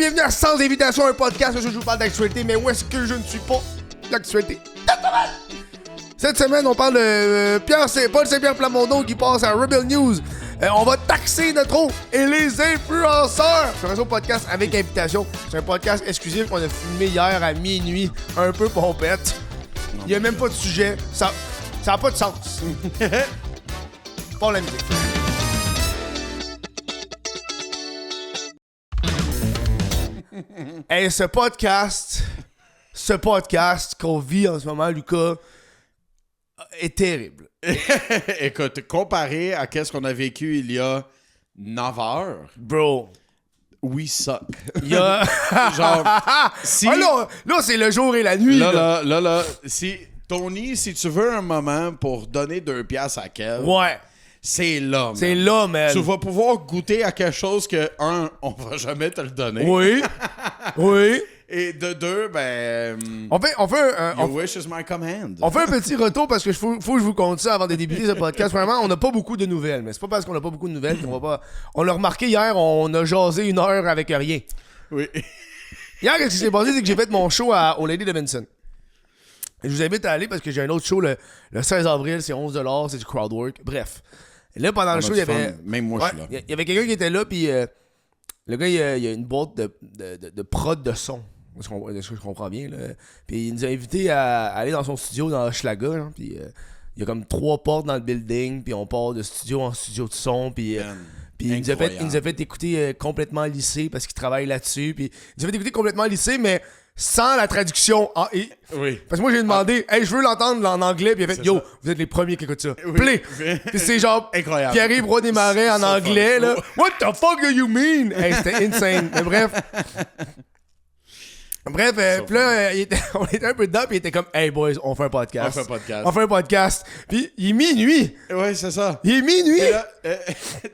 bienvenue à Sans Invitation, un podcast où je vous parle d'actualité, mais où est-ce que je ne suis pas d'actualité? Cette semaine, on parle de Paul Saint-Pierre Plamondon qui passe à Rebel News. On va taxer notre eau et les influenceurs. C'est un podcast avec invitation. C'est un podcast exclusif qu'on a filmé hier à minuit, un peu pompette. Il n'y a même pas de sujet. Ça n'a pas de sens. Pas la musique. Hey, ce podcast qu'on vit en ce moment, Lucas, est terrible. Écoute, comparé à qu'est-ce qu'on a vécu il y a 9 heures, Bro. we suck. Il y a... Genre, si... là, c'est le jour et la nuit. Là, si... Tony, si tu veux un moment pour donner 2 piastres à Kev, Ouais. c'est là, man. C'est là, man. Tu vas pouvoir goûter à quelque chose que, on va jamais te le donner. Oui. Oui. Et de 2, On fait your wish is my command. On fait un petit retour parce que faut que je vous compte ça avant de débuter ce podcast. Vraiment, on n'a pas beaucoup de nouvelles, mais c'est pas parce qu'on n'a pas beaucoup de nouvelles qu'on va pas... On l'a remarqué hier, on a jasé 1 heure avec rien. Oui. Hier, ce qui s'est passé, c'est que j'ai fait mon show au Lady Davidson. Et je vous invite à aller parce que j'ai un autre show le 16 avril, c'est 11$, c'est du crowdwork. Bref. Et là, pendant le show, il y avait... Même moi, je suis là. Il y avait quelqu'un qui était là, puis le gars, il y a une boîte de prod de son. Est-ce que je comprends bien, là? Puis il nous a invités à aller dans son studio dans Hochelaga, genre, puis il y a comme 3 portes dans le building, puis on part de studio en studio de son, puis il nous a fait écouter complètement lycée parce qu'il travaille là-dessus, puis il nous a fait écouter complètement lycée, mais sans la traduction en et. Oui. Parce que moi, j'ai demandé, hey, je veux l'entendre en anglais, puis il a fait, yo, vous êtes les premiers qui écoutent ça. Oui. Play! Puis c'est genre, incroyable. Pierre-Yves Roy des Marais en anglais, là. What the fuck do you mean? Hey, c'était insane. Mais bref. Puis là, on était un peu dedans, puis il était comme, hey boys, on fait un podcast. On fait un podcast. Puis il est minuit. Ouais, c'est ça. Il est minuit. Et là,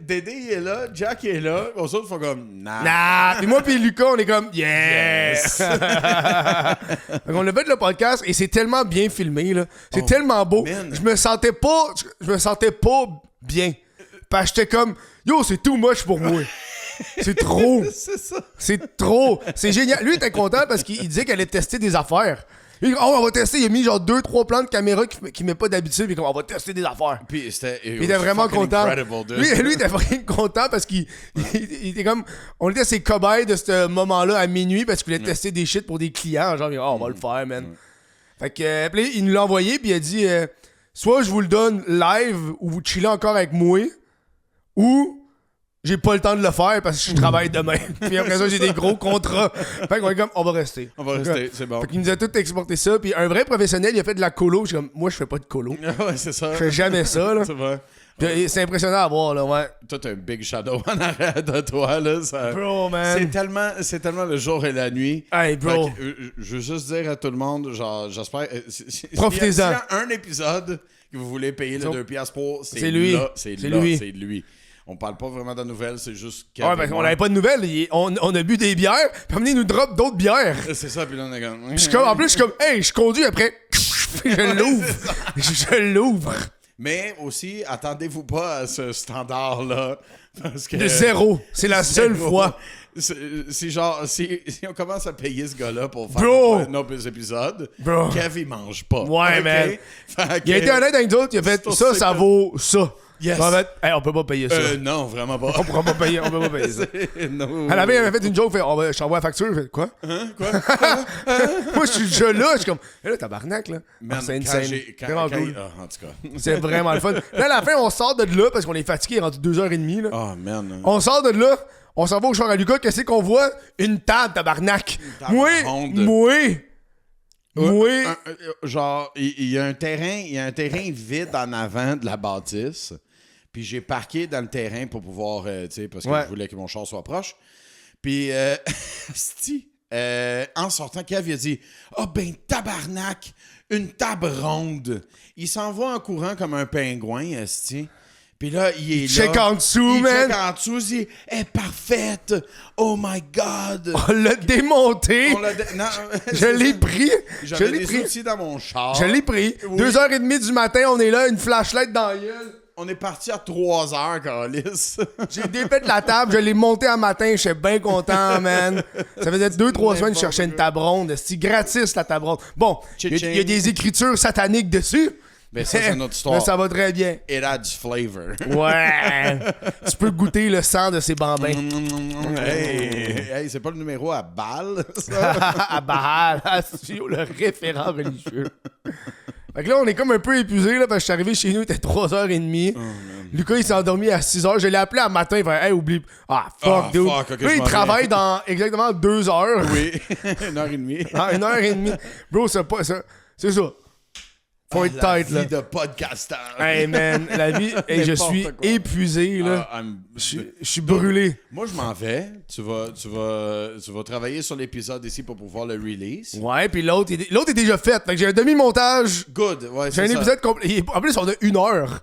Dédé, il est là, Jack il est là, on autres font comme, nah. Puis moi, puis Lucas, on est comme, yes. Donc on a fait le podcast, et c'est tellement bien filmé, là. C'est tellement beau. Man. Je me sentais pas bien. Parce que j'étais comme, yo, c'est too much pour moi. C'est trop. C'est ça. C'est trop. C'est génial. Lui, il était content parce qu'il disait qu'elle allait tester des affaires. Il dit, on va tester. Il a mis genre 2-3 plans de caméra qu'il met pas d'habitude. Puis on va tester des affaires. Puis il était vraiment content. Lui, il était vraiment content parce qu'il était comme. On était ses cobayes de ce moment-là à minuit parce qu'il voulait tester des shit pour des clients. Genre, on va le faire, man. Fait que, puis il nous l'a envoyé. Puis il a dit, soit je vous le donne live ou vous chillez encore avec moi, ou j'ai pas le temps de le faire parce que je travaille demain. Puis après ça, j'ai des gros contrats. Fait qu'on est comme, on va rester. C'est bon. Fait qu'il nous a tout exporté ça. Puis un vrai professionnel, il a fait de la colo. Je suis comme, moi, je fais pas de colo. Ouais, c'est ça. Je fais jamais ça, là. C'est vrai. Puis c'est impressionnant à voir, là, ouais. Toi, t'as un big shadow en arrière de toi, là. Ça... Bro, man. C'est tellement le jour et la nuit. Hey, bro. Que, je veux juste dire à tout le monde, genre, j'espère... Profitez-en. S'il y a un épisode que vous voulez payer le 2 piastres pour, c'est lui. Là, c'est lui. On parle pas vraiment de nouvelles, c'est juste... Ouais, parce qu'on avait pas de nouvelles. On a bu des bières, puis après, il nous drop d'autres bières. C'est ça, puis là, on est comme... En plus, je suis comme, hey, je conduis après. Je l'ouvre. Je l'ouvre. Mais aussi, attendez-vous pas à ce standard-là. Parce que... De 0. C'est la seule fois. C'est genre, si on commence à payer ce gars-là pour faire nos épisodes, Kev, il mange pas. Ouais, man. Il a été honnête avec nous autres, il a fait ça vaut ça. Yes. En fait, hey, on peut pas payer ça. Non, vraiment pas. On pourra pas payer, on peut pas payer ça. No. À la fin, il avait fait une joke, fait, je t'envoie la facture. Fait, quoi? Quoi? Moi, je suis déjà là, je suis comme, là, tabarnak, là. Man, c'est insane. Vraiment cool. En tout cas. C'est vraiment le fun. Là, à la fin, on sort de là, parce qu'on est fatigué, il est rendu 2h30, là. Oh, man. On sort de là, on s'en va au char à Lucas, qu'est-ce qu'on voit? Une table, tabarnak. Moi. Genre, il y a un terrain vide en avant de la bâtisse. Puis j'ai parqué dans le terrain pour pouvoir, tu sais, parce que je voulais que mon char soit proche. Puis, en sortant, Kev, il a dit « Ah, ben, tabarnak, une table ronde. » Il s'en va en courant comme un pingouin, esti. Puis là, il est check là. En dessous, man. Il check en dessous, il dit « Elle est parfaite. Oh my God. » On l'a démonté. Non, je l'ai pris. J'avais des outils dans mon char. Je l'ai pris. Oui. 2h30 du matin, on est là, une flashlight dans la gueule. On est parti à 3 heures, Carlis. J'ai défait la table, je l'ai monté un matin, je suis bien content, man. Ça faisait 2-3 semaines que je cherchais une table ronde. C'est gratis, la table ronde. Bon, il y a des écritures sataniques dessus. Mais ça, c'est notre histoire. Mais ça va très bien. It a du flavor. Ouais. Tu peux goûter le sang de ces bambins. Hey, c'est pas le numéro à balle, ça? À Bahal, le référent religieux. Fait que là, on est comme un peu épuisé, là, parce que je suis arrivé chez nous, il était 3h30. Oh, Lucas, il s'est endormi à 6h. Je l'ai appelé à matin, il fait hey, oublie. Ah, fuck, dude. Okay, là, il travaille dans exactement 2 heures. Oui, 1h30. Ah, 1h30. Bro, c'est pas ça. C'est ça. Faut être tête, là. La vie de podcasteur. Hey, man, la vie. Hey, je suis épuisé, là. Je suis brûlé. Moi, je m'en vais. Tu vas travailler sur l'épisode ici pour pouvoir le release. Ouais, puis l'autre est déjà fait. Fait que j'ai un demi-montage. Good, ouais, j'ai un épisode complet. En plus, on a 1 heure.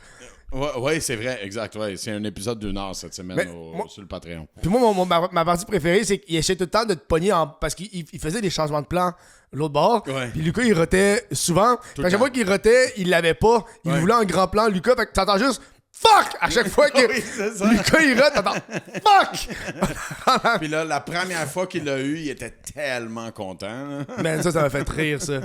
Ouais, c'est vrai, exact. Ouais, c'est un épisode d'1 heure cette semaine sur le Patreon. Puis moi, ma partie préférée, c'est qu'il essaie tout le temps de te pogner parce qu'il faisait des changements de plan l'autre bord. Ouais. Puis Lucas, il rotait souvent. Fait que chaque fois qu'il rotait, il l'avait pas. Il voulait en grand plan, Lucas. Fait que t'entends juste fuck à chaque fois que Lucas, il rote, t'entends fuck. Puis là, la première fois qu'il l'a eu, il était tellement content. Man, ça m'a fait rire, ça.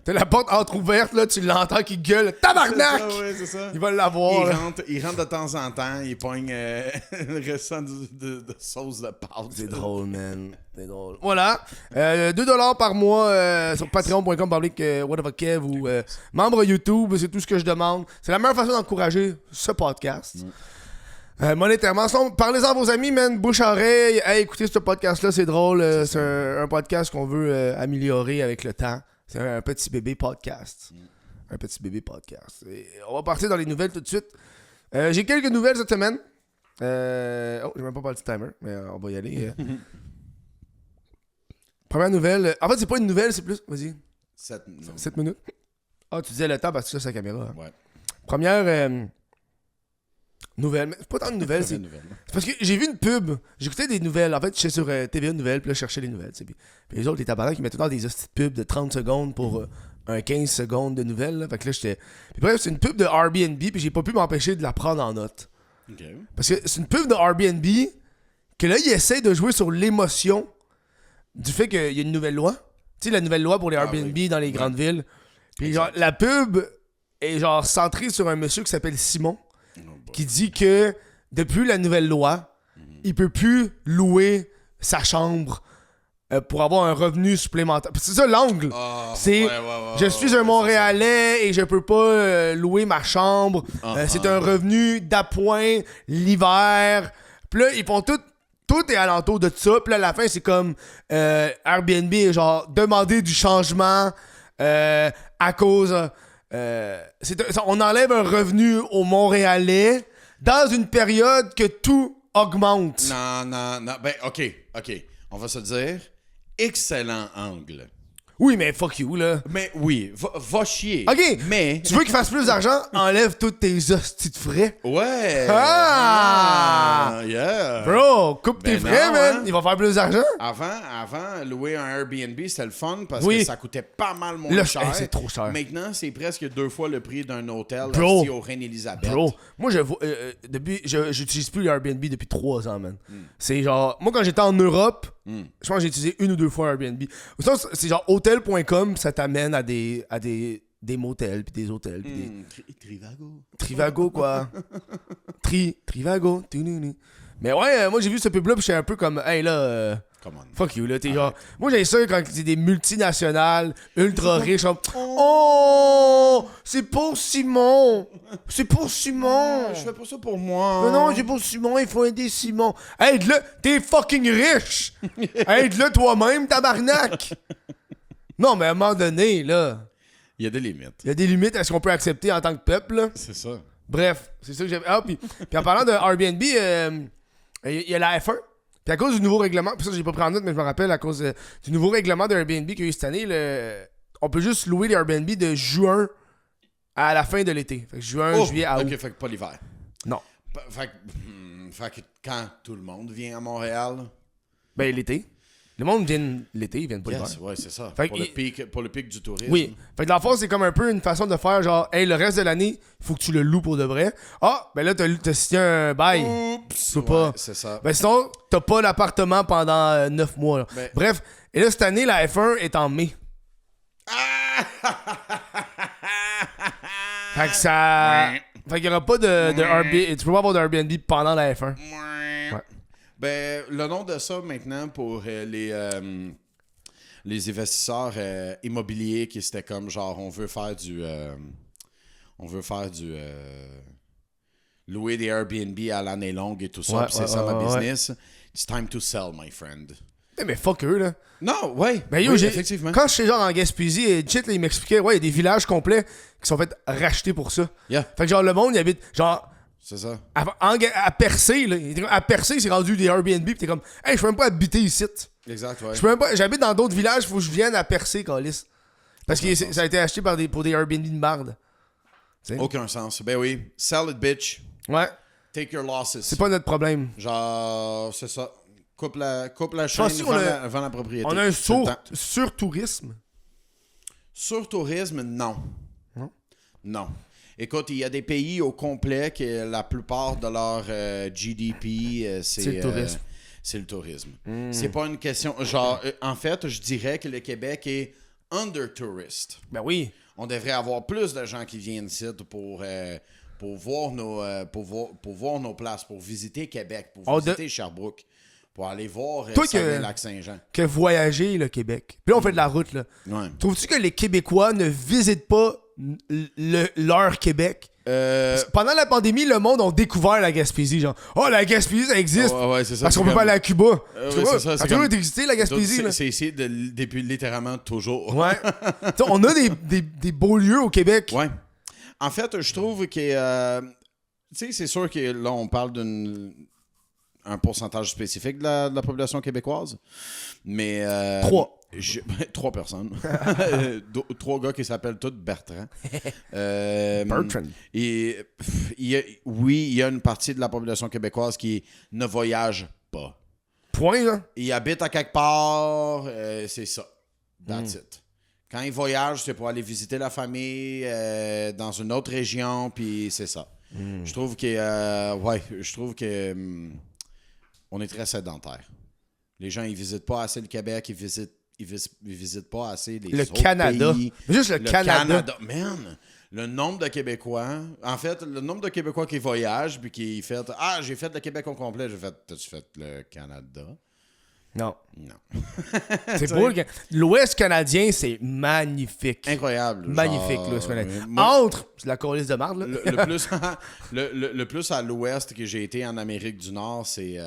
T'as la porte entrouverte, là, tu l'entends qui gueule. Tabarnak! C'est ça. Il va l'avoir. Il rentre de temps en temps, il pogne le restant de sauce de pâte. C'est drôle, man. C'est drôle. Voilà. 2$ par mois sur patreon.com/whateverkev ou membre YouTube, c'est tout ce que je demande. C'est la meilleure façon d'encourager ce podcast. Monétairement. Parlez-en à vos amis, man. Bouche à oreille. Hey, écoutez ce podcast-là, c'est drôle. C'est un podcast qu'on veut améliorer avec le temps. C'est un petit bébé podcast. Un petit bébé podcast. Et on va partir dans les nouvelles tout de suite. J'ai quelques nouvelles cette semaine. J'ai même pas parlé de timer, mais on va y aller. Première nouvelle. En fait, c'est pas une nouvelle, c'est plus. Vas-y. 7 minutes. Ah, tu disais le temps parce que tu as sa caméra. Hein. Ouais. Première nouvelle. Mais c'est pas tant de nouvelles. C'est parce que j'ai vu une pub. J'écoutais des nouvelles. En fait, j'étais sur TVA Nouvelles, puis là, je cherchais les nouvelles. Puis les autres, les tabarnak, ils mettaient dans des pubs de 30 secondes pour un 15 secondes de nouvelles. Là. Fait que là, j'étais. Puis bref, c'est une pub de Airbnb, puis j'ai pas pu m'empêcher de la prendre en note. Okay. Parce que c'est une pub de Airbnb que là, ils essaient de jouer sur l'émotion du fait qu'il y a une nouvelle loi. Tu sais, la nouvelle loi pour les Airbnb dans les grandes villes. Puis genre, la pub est genre centrée sur un monsieur qui s'appelle Simon, qui dit que depuis la nouvelle loi, il peut plus louer sa chambre pour avoir un revenu supplémentaire. C'est ça l'angle. C'est je suis un Montréalais et je peux pas louer ma chambre. C'est un revenu d'appoint l'hiver. Puis là, ils font tout est alentour de ça. Puis là, à la fin, c'est comme Airbnb, genre, demander du changement à cause... on enlève un revenu aux Montréalais dans une période que tout augmente. Non. Ben, OK. On va se dire, excellent angle. Oui, mais fuck you, là. Mais oui, va chier. OK, mais... Tu veux qu'il fasse plus d'argent? Enlève tous tes hosties de frais. Ouais. Yeah. Bro, coupe tes frais, man. Hein? Il va faire plus d'argent. Avant, louer un Airbnb, c'était le fun parce que ça coûtait pas mal moins cher. C'est trop cher. Maintenant, c'est presque 2 fois le prix d'un hôtel au Reine-Élisabeth. Bro, moi, j'utilise plus Airbnb depuis 3 ans, man. C'est genre... Moi, quand j'étais en Europe... Je pense que j'ai utilisé 1 ou 2 fois Airbnb. C'est genre hôtel.com, ça t'amène à des motels puis des hôtels. Trivago. Trivago, quoi. Trivago. Mais ouais, moi j'ai vu ce pub-là puis j'étais un peu comme, hey là, fuck you, là. T'es genre. Moi j'ai ça quand c'est des multinationales ultra riches. Oh, c'est pour Simon. Je fais pas ça pour moi. Mais non, c'est pour Simon, il faut aider Simon. Aide-le, t'es fucking riche. Aide-le toi-même, tabarnak. Non, mais à un moment donné, là. Il y a des limites. Il y a des limites à ce qu'on peut accepter en tant que peuple, là. C'est ça. Bref, c'est ça que j'avais. Ah, puis en parlant de Airbnb, il y a la F1. Puis à cause du nouveau règlement, puis ça j'ai pas pris en note, mais je me rappelle, à cause du nouveau règlement de Airbnb qu'il y a eu cette année, on peut juste louer les Airbnb de juin à la fin de l'été. Fait que juin, juillet, à août. Ok, fait que pas l'hiver. Non. Fait que quand tout le monde vient à Montréal... Ben l'été. Le monde vient l'été, ils viennent pas l'hiver. Ouais, c'est ça. Fait Pour le pic du tourisme. Oui. Fait que dans le fond, c'est comme un peu une façon de faire genre, hey, le reste de l'année, il faut que tu le loues pour de vrai. Ah, ben là, t'as signé un bail. Oups! Tu peux pas. C'est ça. Ben sinon, t'as pas l'appartement pendant 9 mois. Là. Ben... Bref. Et là, cette année, la F1 est en mai. Fait que ça... Fait qu'il y aura pas de Airbnb. Tu peux pas avoir de Airbnb pendant la F1. Ouais. Ben, le nom de ça maintenant pour les investisseurs immobiliers qui c'était comme genre on veut faire du louer des Airbnb à l'année longue et tout ça, puis c'est ça ma business. It's time to sell, my friend. Mais fuck eux, là. Non, ouais. Ben yo, oui, effectivement. Quand je suis genre en Gaspésie, et shit, là, il m'expliquait, ouais, il y a des villages complets qui sont faits racheter pour ça. Yeah. Fait que genre, le monde, il habite, genre... C'est ça. À Percé, là. À Percé, c'est rendu des Airbnb, pis t'es comme, hey, je peux même pas habiter ici. Exact, ouais. Je peux même pas... J'habite dans d'autres villages, faut que je vienne à Percé, câlisse. Parce que ça a été acheté pour des Airbnb de marde. T'sais? Aucun sens. Ben oui. Sell it, bitch. Ouais. Take your losses. C'est pas notre problème. Genre, c'est ça. Coupe la chaîne, vend la propriété. On a un sur-tourisme. Sur-tourisme, non. Non. Écoute, il y a des pays au complet que la plupart de leur GDP, c'est le tourisme. C'est le tourisme. C'est pas une question... Genre, en fait, je dirais que le Québec est under-tourist. Ben oui. On devrait avoir plus de gens qui viennent ici pour voir nos places, pour visiter Québec, pour visiter Sherbrooke. Pour aller voir Lac-Saint-Jean. Que voyager, le Québec. Puis là, on fait de la route, là. Ouais. Trouves-tu que les Québécois ne visitent pas leur Québec? Pendant la pandémie, le monde a découvert la Gaspésie. Genre, oh, la Gaspésie, ça existe. Ouais, c'est ça, parce qu'on peut pas aller à Cuba. Tu vois, ça a toujours existé, la Gaspésie. C'est ici depuis littéralement toujours. Ouais. On a des beaux lieux au Québec. Ouais. En fait, je trouve que... tu sais, c'est sûr que là, on parle un pourcentage spécifique de la population québécoise. Mais... 3 personnes. 3 gars qui s'appellent tous Bertrand. Bertrand. Et il y a une partie de la population québécoise qui ne voyage pas. Point, là. Ils habitent à quelque part, c'est ça. That's it. Quand ils voyagent, c'est pour aller visiter la famille dans une autre région, puis c'est ça. Je trouve que... on est très sédentaire. Les gens, ils visitent pas assez le Québec, ils visitent pas assez les autres Canada. pays. Juste le Canada. Man, le nombre de Québécois... En fait, le nombre de Québécois qui voyagent puis qui font « Ah, j'ai fait le Québec au complet. » T'as-tu fait le Canada? Non. C'est beau. L'Ouest canadien, c'est magnifique. Incroyable. Magnifique, l'Ouest canadien. Entre, c'est la colisse de marde, là. Le plus à l'Ouest que j'ai été en Amérique du Nord, c'est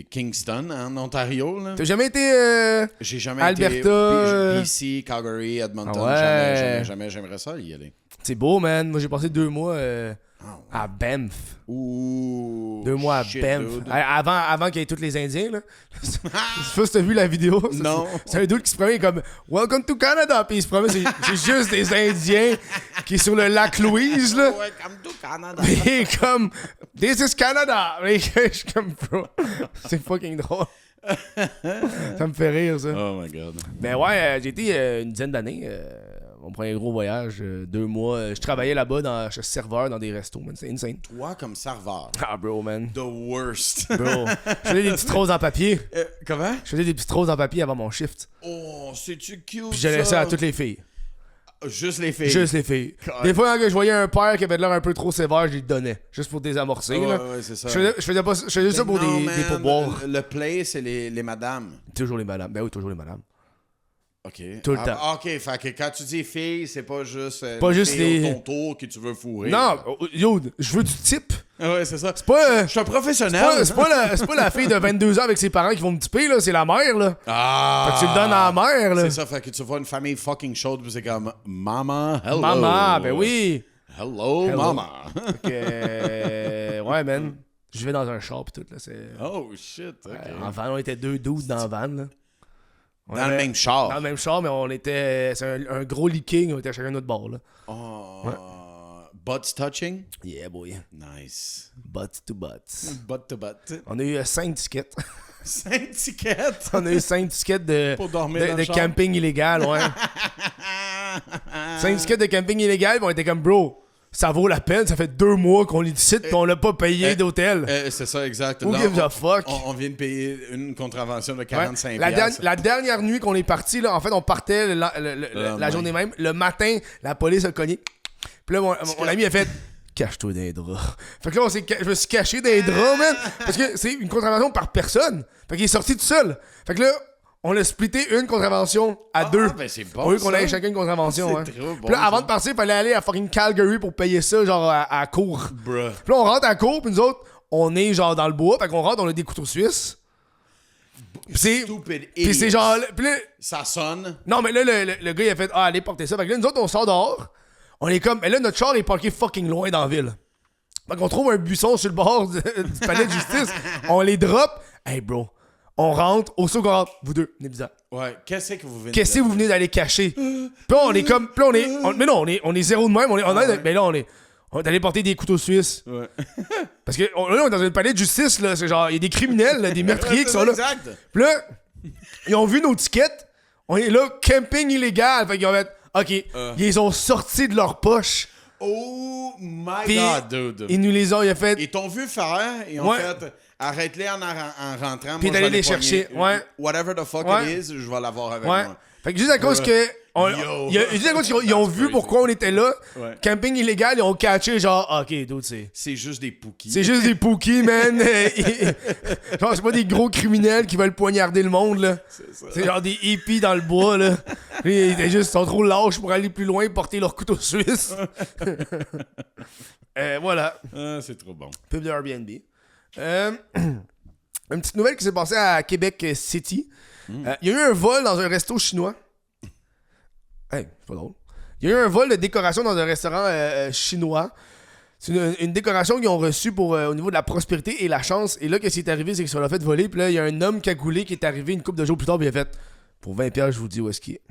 Kingston, en Ontario. Là. T'as jamais été j'ai jamais Alberta, été BC, Calgary, Edmonton. Ouais. Jamais j'aimerais ça y aller. C'est beau, man. Moi, j'ai passé 2 mois à Banff. Ouh. 2 mois à Banff. Avant qu'il y ait tous les Indiens, là. Je sais pas si t'as vu la vidéo. Non. C'est un dude qui se promet comme Welcome to Canada. Puis il se promet, c'est juste des Indiens qui est sur le lac Louise, là. Welcome to Canada. Et comme This is Canada. Et je suis comme bro. C'est fucking drôle. Ça me fait rire, ça. Oh my god. Ben ouais, j'ai été une dizaine d'années. Mon premier gros voyage, 2 mois. Je travaillais là-bas, je suis serveur dans des restos, man. C'est insane. Toi, comme serveur. Ah, bro, man. The worst. Bro. Je faisais des petites roses en papier. Comment? Je faisais des petites roses en papier avant mon shift. Oh, c'est-tu cute? Puis je laissais ça à toutes les filles. Juste les filles. Juste les filles. God. Des fois, quand je voyais un père qui avait de l'air un peu trop sévère, je lui donnais. Juste pour désamorcer. Là. Ouais, c'est ça. Je faisais ça pour des pourboires. Le play, c'est les madames. Toujours les madames. Ben oui, toujours les madames. OK. Tout le temps. OK, fait que quand tu dis filles, c'est pas juste les ton tour que tu veux fourrer. Non, yo, je veux du type. Ouais, c'est ça. C'est pas... je suis un professionnel. C'est pas la fille de 22 ans avec ses parents qui vont me typer, là. C'est la mère, là. Ah! Fait que tu le donnes à la mère, là. C'est ça, fait que tu vois une famille fucking chaude, puis c'est comme Mama, hello. Mama, ben oui. Hello. Mama. Ouais, man. Je vais dans un shop pis tout, là. Oh, shit. OK. En van, on était 2 dudes dans le van, là. Dans le même char. Dans le même char, mais on était... C'est un gros leaking, on était à chacun notre bord, là. Oh. Ouais. Butts touching? Yeah, boy. Nice. Butts to butts. Butt to butt. On a eu 5 tickets. 5 tickets? On a eu 5 tickets de, Pour dormir dans de le char. camping illégal, ouais. 5 tickets de camping illégal, puis on était comme, bro, ça vaut la peine, ça fait 2 mois qu'on est ici, puis on l'a pas payé d'hôtel. C'est ça, exact. Who Là, gives a fuck? on vient de payer une contravention de Ouais. 45 La dernière nuit qu'on est parti, là, en fait, on partait la journée même. Le matin, la police a cogné. Puis là, mon ami a fait « Cache-toi dans les draps ». Fait que là, je me suis caché dans les draps, man. Parce que c'est une contravention par personne. Fait qu'il est sorti tout seul. Fait que là, on a splitté une contravention à 2. Ben c'est bon, Au lieu qu'on ça. ait chacun une contravention. Hein. C'est trop bon, Puis là, avant ça. de partir, il fallait aller à fucking Calgary pour payer ça, genre à cour. Bruh. Puis là, on rentre à cour, puis nous autres, on est genre dans le bois. Fait qu'on rentre, on a des couteaux suisses. Puis c'est Stupid puis c'est idiots. genre. Puis là, Ça sonne. non, mais là, le gars, il a fait ah, allez, porter ça. Fait que là, nous autres, on sort dehors. On est comme. Mais là, notre char est parké fucking loin dans la ville. Fait qu'on trouve un buisson sur le bord du palais de justice. On les drop. Hey, bro. On rentre. Au saut qu'on rentre. Vous deux, venez bizarre. Ouais, qu'est-ce que vous venez Qu'est-ce que vous venez d'aller cacher? Puis là, on est comme. Puis là, mais non, on est zéro de même. Mais là, on est allé porter des couteaux suisses. Ouais. Parce que là, on est dans un palais de justice, là. C'est genre, il y a des criminels, là, des meurtriers qui sont là. Exact. Puis là, ils ont vu nos tickets. On est là, camping illégal. Fait qu'ils ont fait, OK, ils les ont sortis de leur poche. Oh my Puis god, dude. ils nous les ont, il a fait. Ils t'ont vu faire, ils ont Ouais. fait arrête-les en rentrant. Puis moi, d'aller je vais les chercher, ouais. Whatever the fuck Ouais. it is, je vais l'avoir avec Ouais. moi. Fait que juste à cause que. Yo. Juste à cause qu'ils ont vu crazy. pourquoi on était là. Ouais. Camping illégal, ils ont catché genre, OK, dude, c'est. C'est juste des pookies. C'est juste des pookies, man. Genre, c'est pas des gros criminels qui veulent poignarder le monde, là. C'est genre des hippies dans le bois, là. Ils sont trop lâches pour aller plus loin et porter leur couteau suisse. Voilà. Ah, c'est trop bon. Pub de Airbnb. Une petite nouvelle qui s'est passée à Québec City. Il y a eu un vol dans un resto chinois. Hey, c'est pas drôle. Il y a eu un vol de décoration dans un restaurant chinois. C'est une décoration qu'ils ont reçue pour au niveau de la prospérité et la chance. Et là, qu'est-ce qui est arrivé, c'est qu'ils se l'ont fait voler. Puis là, il y a un homme cagoulé qui est arrivé une couple de jours plus tard. Puis il a fait pour 20$, je vous dis où est-ce qu'il est.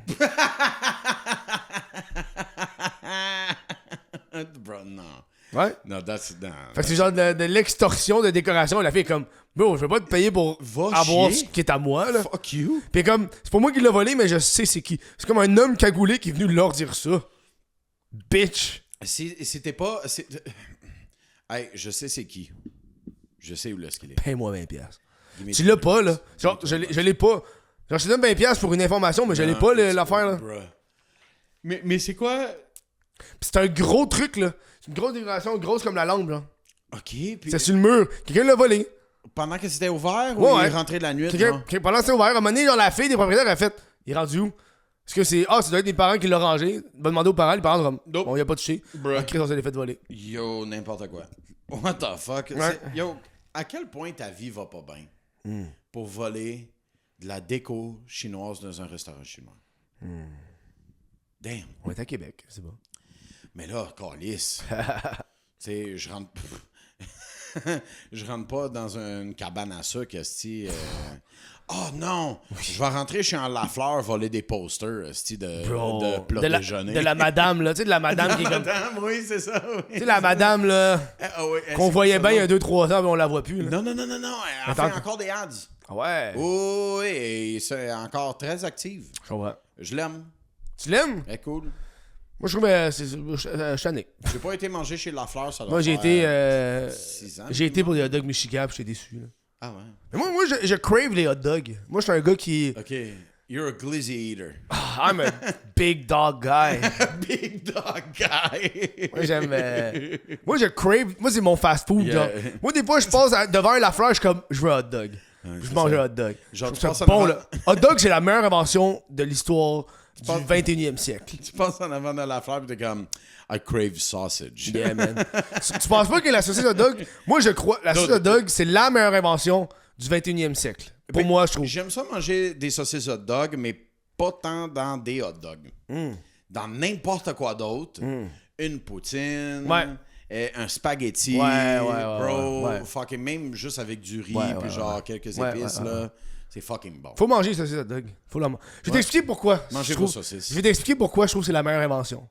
Bro, non. Ouais. Non, that's... Non. Fait que c'est genre de l'extorsion de décoration. La fille est comme, bro, je vais pas te payer pour Va avoir chier. ce qui est à moi, là. Fuck you. Pis comme, c'est pas moi qui l'a volé, mais je sais c'est qui. C'est comme un homme cagoulé qui est venu leur dire ça. Bitch. C'était pas... Hey, je sais c'est qui. Je sais où est-ce qu'il est. Paye-moi 20$. Tu l'as pas, là. Genre, je l'ai pas. Genre, je te donne 20$ pour une information, mais je l'ai pas, l'affaire, là. Bruh. Mais c'est quoi... Pis c'est un gros truc, là. C'est une grosse décoration, grosse comme la lampe, là. OK, puis... C'est sur le mur. Quelqu'un l'a volé. Pendant que c'était ouvert ou Ouais. il est rentré de la nuit? Pendant que c'est ouvert, à un moment donné, genre, la fille des propriétaires a fait, il est rendu où? Est-ce que c'est, ça doit être les parents qui l'ont rangé. Va demander aux parents, les parents diront, Nope. bon, il a pas touché. Bruh. Ok, on s'est fait voler. Yo, n'importe quoi. What the fuck? Ouais. Yo, à quel point ta vie va pas bien pour voler de la déco chinoise dans un restaurant chinois? Damn. On est à Québec, c'est bon. Mais là, câlisse. Tu sais, je rentre... je rentre pas dans une cabane à sucre, esti. Oh non! Je vais rentrer chez un Lafleur voler des posters, esti, de plat déjeuner. De la madame, là. Tu sais, de la madame qui est comme. Madame, oui, c'est ça. Oui. Tu sais, la madame, là. Qu'on voyait bien il y a 2-3 ans, mais on la voit plus, là. Non. Elle fait encore des ads. Ah ouais. Oh, oui, et c'est encore très active. Je comprends. Je l'aime. Tu l'aimes? Elle est cool. Moi, je trouve que je suis tanné. J'ai pas été manger chez Lafleur, ça doit Moi, j'ai faire été. 6 ans. J'ai été pour les hot dogs Michigan, puis j'étais déçu, là. Ah ouais. Mais moi je crave les hot dogs. Moi, je suis un gars qui. OK. You're a glizzy eater. I'm a big dog guy. Big dog guy. Moi, j'aime. Moi, je crave. Moi, c'est mon fast-food. Yeah. Genre. Moi, des fois, je passe devant un Lafleur, je suis comme, je veux un hot dog. Je mange un hot dog. Genre, Je tu trouve passes ça en bon, avant- là. Hot dog, c'est la meilleure invention de l'histoire du 21e siècle. Tu passes en avant de la fleur et t'es comme I crave sausage. Yeah, man. Tu penses pas que la saucisse hot dog. Moi, je crois. La saucisse hot dog, c'est la meilleure invention du 21e siècle. Pour moi, je trouve. J'aime ça manger des saucisses hot dog, mais pas tant dans des hot dogs. Dans n'importe quoi d'autre. Une poutine. Ouais. Un spaghetti. Ouais, bro. ouais. Fucking même juste avec du riz Ouais, puis ouais, genre quelques Ouais, épices ouais, là. C'est fucking bon. Faut manger saucisse hot dog. Faut la Je vais t'expliquer pourquoi. Mangez je vos trouve- saucisses. Je vais t'expliquer pourquoi je trouve que c'est la meilleure invention.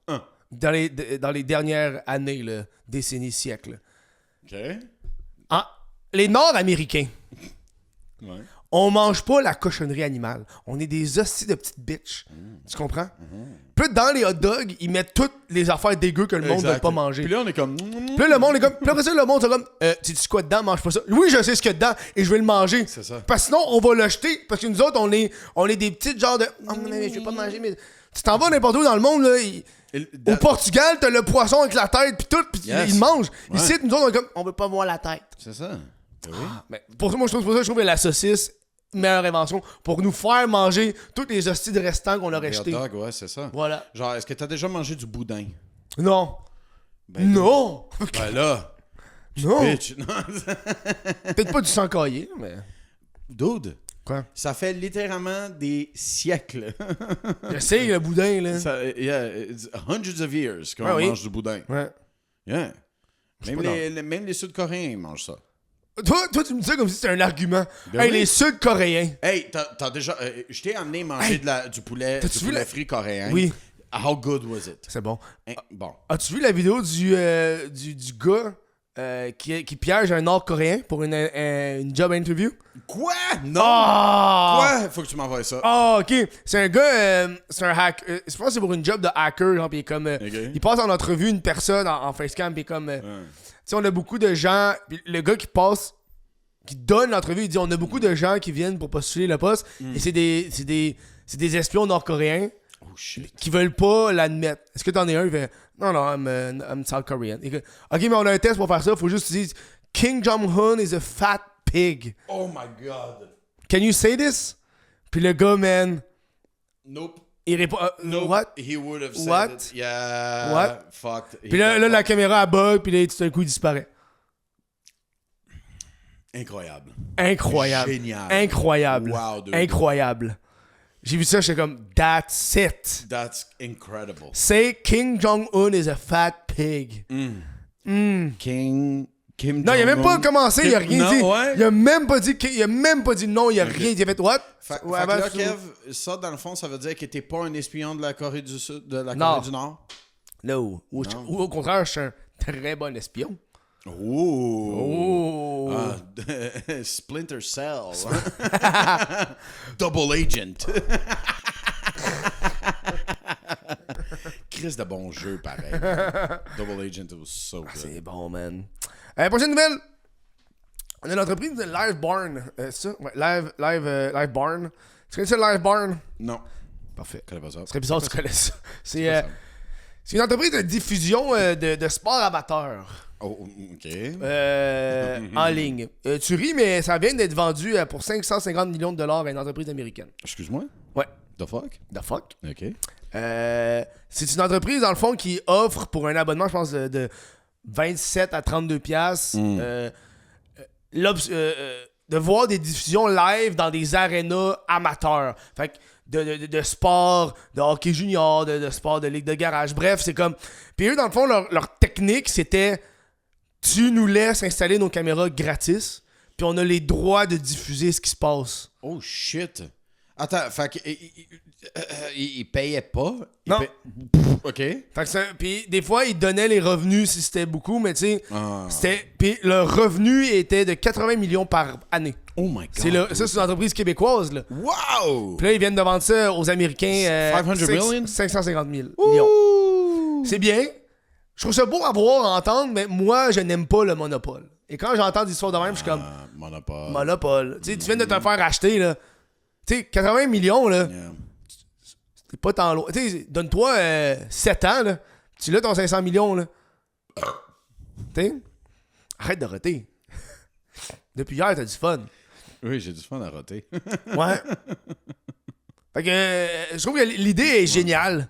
dans les dernières années, là, décennies, siècles. OK. Les Nord-Américains, Ouais. on mange pas la cochonnerie animale. On est des hosties de petites bitches. Tu comprends? Puis là, dans les hot dogs, ils mettent toutes les affaires dégueu que le monde ne veut pas manger. Puis là, on est comme... Puis là, le monde est comme. Puis après ça, le monde, c'est comme. Tu sais quoi dedans? Mange pas ça. Oui, je sais ce qu'il y a dedans et je vais le manger. C'est ça. Parce que sinon, on va le jeter. Parce que nous autres, on est des petites genres de. Oh, mais je vais pas manger. Mais... Tu t'en vas n'importe où dans le monde, là. Au Portugal, t'as le poisson avec la tête, puis tout, puis ils le mangent. Ouais. Ici, nous autres, on est comme. On veut pas voir la tête. C'est ça. Ben oui. Mais pour ça, moi, je trouve que la saucisse, meilleure invention pour nous faire manger tous les hosties de restants qu'on aurait Les hot jetés. dogs, ouais, c'est ça. Voilà. Genre, est-ce que t'as déjà mangé du boudin? Non. Ben, Non. Ben là, Non. bitch. Non. Peut-être pas du sang caillé, mais. Dude, Quoi? ça fait littéralement des siècles. Je sais, le boudin, là. Yeah, it's hundreds of years qu'on oui. mange du boudin. Ouais. Yeah. pas Même les Sud-Coréens, ils mangent ça. Toi, tu me dis ça comme si c'était un argument. Ben hey, oui. les Sud-Coréens. Hey, t'as déjà... je t'ai amené manger du poulet frit coréen. Oui. How good was it? C'est bon. Bon. As-tu vu la vidéo du gars qui piège un Nord-Coréen pour une job interview? Quoi? Non! Ah! Quoi? Faut que tu m'envoies ça. Ah, ok. C'est un gars, c'est un hack. Je pense que c'est pour une job de hacker. Genre, pis il est comme. Il passe en entrevue une personne en facecam, pis comme. Tu sais, on a beaucoup de gens. Pis le gars qui donne l'entrevue, il dit on a beaucoup de gens qui viennent pour postuler le poste. Et c'est des espions nord-coréens. Oh shit. Qui veulent pas l'admettre. Est-ce que t'en es un? Il fait non, I'm South Korean. Il fait, ok, mais on a un test pour faire ça. Faut juste que tu dises Kim Jong-un is a fat pig. Oh my god. Can you say this? Puis le gars, man, Nope. il répond Nope. what? He would have said What? it. Yeah. What? Fucked. Puis là, la caméra elle bug, puis là, tout d'un coup, il disparaît. Incroyable. Incroyable. Génial. Incroyable. Wow, dude. Incroyable. J'ai vu ça, j'étais comme, that's it. That's incredible. Say Kim Jong-un is a fat pig. Kim Non, il a même pas commencé, il a rien dit. Ouais. Il a même pas dit non, il a rien dit. Il a fait what? Fait Ouais, que ben, là, Kev, ça, dans le fond, ça veut dire que t'es pas un espion de la Corée du Sud, de la Non. Corée du Nord? No. Ou au contraire, je suis un très bon espion. Oh. Oh. Ah, Splinter Cell. Double Agent. Chris de bon jeu, pareil. Double Agent, it was so good. C'est bon, man. Prochaine nouvelle. On a l'entreprise de Live Barn. C'est ça? Ouais, Live Barn. Tu connais ça, Live Barn? Non. Parfait. Je connais pas ça. Ce serait bizarre que tu connaisses ça. C'est une entreprise de diffusion de sport amateur. Oh, OK. En ligne. Tu ris, mais ça vient d'être vendu pour 550 millions de dollars à une entreprise américaine. Excuse-moi? Ouais. The fuck? The fuck? OK. C'est une entreprise, dans le fond, qui offre pour un abonnement, je pense, de 27 à 32 piastres, de voir des diffusions live dans des arénas amateurs. Fait que de sport, de hockey junior, de sport de ligue de garage. Bref, c'est comme... Puis eux, dans le fond, leur technique, c'était... Tu nous laisses installer nos caméras gratis, puis on a les droits de diffuser ce qui se passe. Oh, shit. Attends, fait que... il payait pas? Non. OK. Fait que puis des fois, ils donnaient les revenus si c'était beaucoup, mais tu sais, c'était... Puis le revenu était de 80 millions par année. Oh my God. Ça, c'est une entreprise québécoise, là. Wow! Puis là, ils viennent de vendre ça aux Américains. 500 million? 550 000 millions. C'est bien. Je trouve ça beau à voir, à entendre, mais moi, je n'aime pas le monopole. Et quand j'entends des histoires de même, je suis comme... Monopole. Tu sais, tu viens de te faire acheter, là. Tu sais, 80 millions, là. Yeah. C'est pas tant loin. Tu sais, donne-toi 7 ans, là. Tu l'as ton 500 millions, là. Tu sais? Arrête de roter. Depuis hier, t'as du fun. Oui, j'ai du fun à roter. Ouais. Fait que je trouve que l'idée est géniale.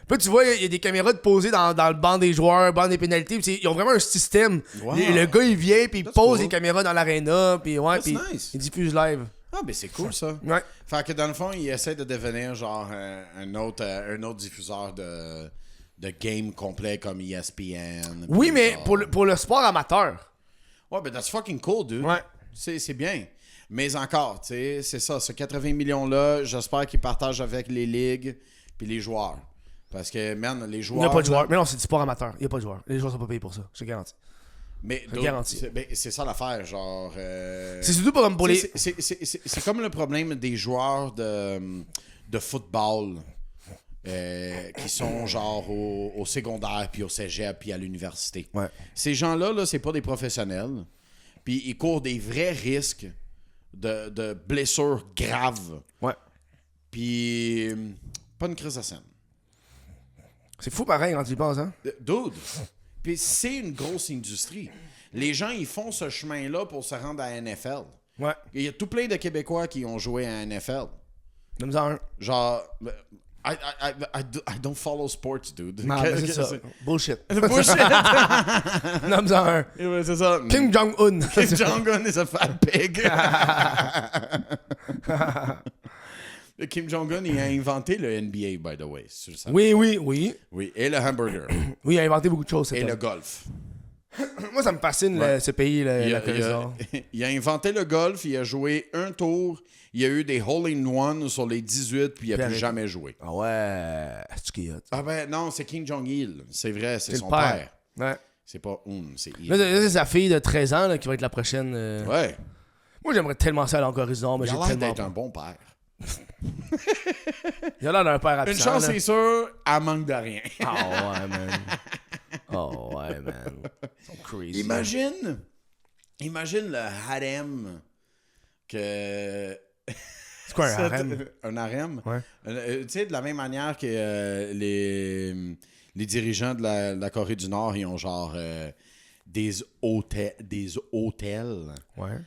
Puis là, tu vois, il y a des caméras de posées dans le banc des joueurs, banc des pénalités. Ils ont vraiment un système. Wow. Le gars, il vient, puis il That's pose cool. les caméras dans l'aréna, puis ouais, puis nice. il diffuse live. Ah, ben c'est cool, ça. Ouais. Fait que dans le fond, il essaie de devenir genre un autre diffuseur de game complet comme ESPN. Oui, puis mais genre- pour le sport amateur. Ouais, ben that's fucking cool, dude. Ouais. C'est bien. Mais encore, tu sais, c'est ça. Ce 80 millions-là, j'espère qu'ils partagent avec les ligues puis les joueurs. Parce que, man, les Il joueurs... n'y a pas de joueurs. Mais non, c'est du sport amateur. Il n'y a pas de joueurs. Les joueurs sont pas payés pour ça. Je te garantis. Mais garanti. c'est ça l'affaire, genre... C'est surtout pas comme pour les... C'est comme le problème des joueurs de football qui sont genre au secondaire, puis au cégep, puis à l'université. Ouais. Ces gens-là, là, c'est pas des professionnels. Puis ils courent des vrais risques de blessures graves. Ouais. Puis pas une crise à scène. C'est fou pareil quand tu y penses, hein? Dude, puis c'est une grosse industrie. Les gens, ils font ce chemin-là pour se rendre à la NFL. Ouais. Il y a tout plein de Québécois qui ont joué à la NFL. Donne-nous un. Genre, I don't follow sports, dude. Non, mais c'est ça. Bullshit. Bullshit! Donne-nous un. Ouais, c'est ça. Kim Jong-un. Kim Jong-un is a fat pig. Kim Jong-un, il a inventé le NBA, by the way. Si tu le savais. Oui. Oui, et le hamburger. Oui, il a inventé beaucoup de choses. Et le golf. Moi, ça me fascine, ce pays, la Corée du Nord. Il a inventé le golf, il a joué un tour, il y a eu des hole-in-one sur les 18, puis il n'a plus jamais joué. Ah ouais, c'est qui hot. Ah ben non, c'est Kim Jong-il. C'est vrai, c'est son le père. père. Ouais. C'est pas c'est Il. Là, c'est sa fille de 13 ans là, qui va être la prochaine. Ouais. Moi, j'aimerais tellement ça aller en Corée du Nord, mais Il j'ai a l'air tellement d'être un bon père. Il a l'air d'un père Une absent. chance, là. c'est sûr, elle manque de rien. Oh ouais, man. Oh ouais, man. Ils sont crazy. Imagine le harem que... C'est quoi un harem? Un harem? Ouais. Tu sais, de la même manière que les dirigeants de la Corée du Nord, ils ont genre des hôtels Ouais.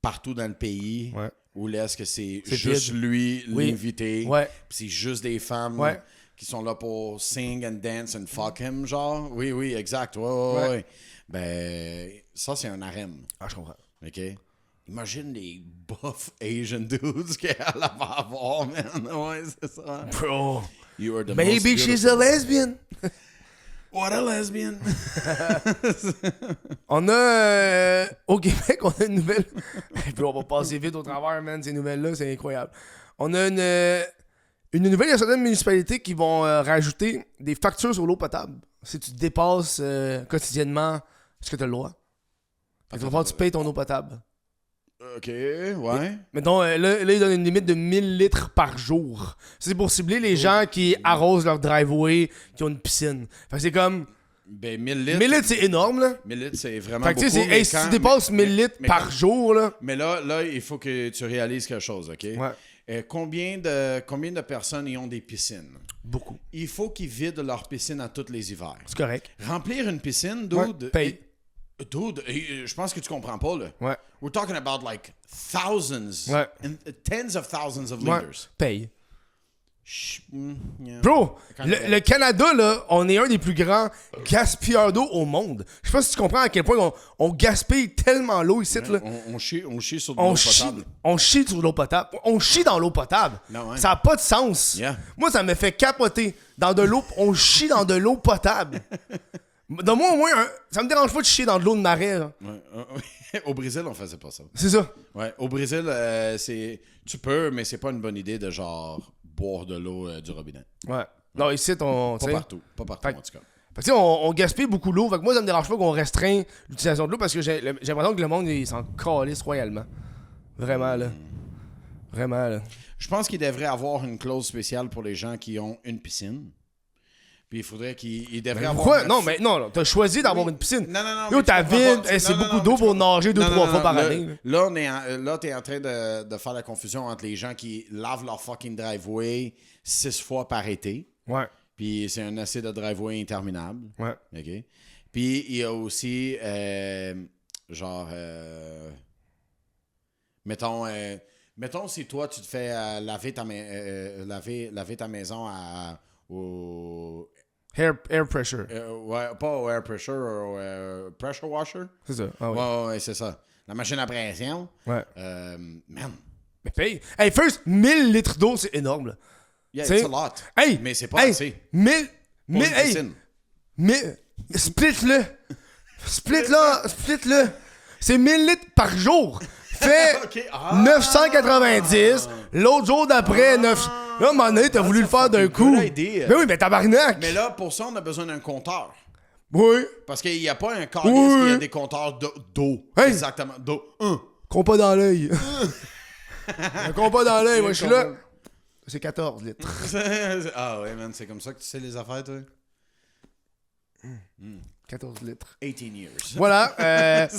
partout dans le pays. Ouais. Où est-ce que c'est C'est juste vide. lui, Oui. l'invité, Ouais. puis c'est juste des femmes Ouais. qui sont là pour sing and dance and fuck him, genre. Oui, exact. Ouais. Ben, ça, c'est un harem. Ah, je comprends. OK? Imagine les buff Asian dudes qu'elle va avoir, man. Ouais, c'est ça. Bro. You are the Maybe most she's a lesbian. What a lesbian. On a... au Québec, on a une nouvelle... Bro, on va passer vite au travers, man. Ces nouvelles-là, c'est incroyable. On a une nouvelle, il y a certaines municipalités qui vont rajouter des factures sur l'eau potable. Si tu dépasses quotidiennement, est-ce que tu as le droit? Il va falloir que tu payes ton eau potable. OK, ouais. Mettons, là, ils donnent une limite de 1000 litres par jour. C'est pour cibler les gens qui arrosent leur driveway, qui ont une piscine. Fait que c'est comme... Ben, 1000 litres. 1000 litres, c'est énorme, là. 1000 litres, c'est vraiment Fait que tu beaucoup. sais, hey, si tu dépasses 1000 litres par jour, là... Mais là, il faut que tu réalises quelque chose, OK? Ouais. Combien de personnes y ont des piscines? Beaucoup. Il faut qu'ils vident leur piscine à tous les hivers. C'est correct. Remplir une piscine, dude... Ouais, paye. Dude, je pense que tu comprends pas, là. Ouais. We're talking about, like, thousands, Ouais. and tens of thousands of Ouais. liters. Paye. Yeah. Bro, le Canada, là, on est un des plus grands gaspilleurs d'eau au monde. Je sais pas si tu comprends à quel point on gaspille tellement l'eau ici, là. On chie sur de l'eau potable. On chie sur l'eau potable. On chie dans l'eau potable. Non, ouais. Ça n'a pas de sens. Yeah. Moi, ça me fait capoter. Dans de l'eau, on chie dans de l'eau potable. Donne-moi au moins ça me dérange pas de chier dans de l'eau de marais. Là. Ouais. Au Brésil, on faisait pas ça. C'est ça. Ouais, au Brésil, tu peux, mais c'est pas une bonne idée de genre boire de l'eau du robinet. Ouais. Non, ici, on. Pas partout en tout cas. Fait que, tu sais, on gaspille beaucoup l'eau. Fait que moi, ça me dérange pas qu'on restreint l'utilisation de l'eau parce que j'ai l'impression que le monde, il s'en calisse royalement. Vraiment, là. Vraiment, là. Je pense qu'il devrait avoir une clause spéciale pour les gens qui ont une piscine. Puis il faudrait qu'il devrait avoir... Pourquoi? Non, t'as choisi d'avoir une piscine. Non. Yo, ta ville, c'est beaucoup d'eau pour nager 2-3 fois par année. Là, t'es en train de faire la confusion entre les gens qui lavent leur fucking driveway 6 fois par été. Ouais. Puis c'est un essai de driveway interminable. Ouais. OK? Puis il y a aussi, mettons si toi, tu te fais laver ta maison au... Air pressure. Ouais, pas au air pressure, au pressure washer. C'est ça. Ah, oui. Ouais, c'est ça. La machine à pression. Ouais. Man. Mais paye. Hey, first, 1000 litres d'eau, c'est énorme, là. Yeah, T'sais, it's a lot. Hey, mais c'est pas assez. 1000, Pour une hey, piscine. split-le. Split-le. C'est 1000 litres par jour. Fait Ok. 990. L'autre jour d'après, Là, à un moment donné, t'as voulu le faire d'un coup. Idée. Mais oui, mais tabarnak! Mais là, pour ça, on a besoin d'un compteur. Oui. Parce qu'il n'y a pas un calice, Oui. il y a des compteurs d'eau. Hey. Exactement. D'eau. Compas dans l'œil. Un compas dans l'œil, moi je suis là. C'est 14 litres. Ah ouais, man, c'est comme ça que tu sais les affaires, toi? 14 litres. 18 years. Voilà.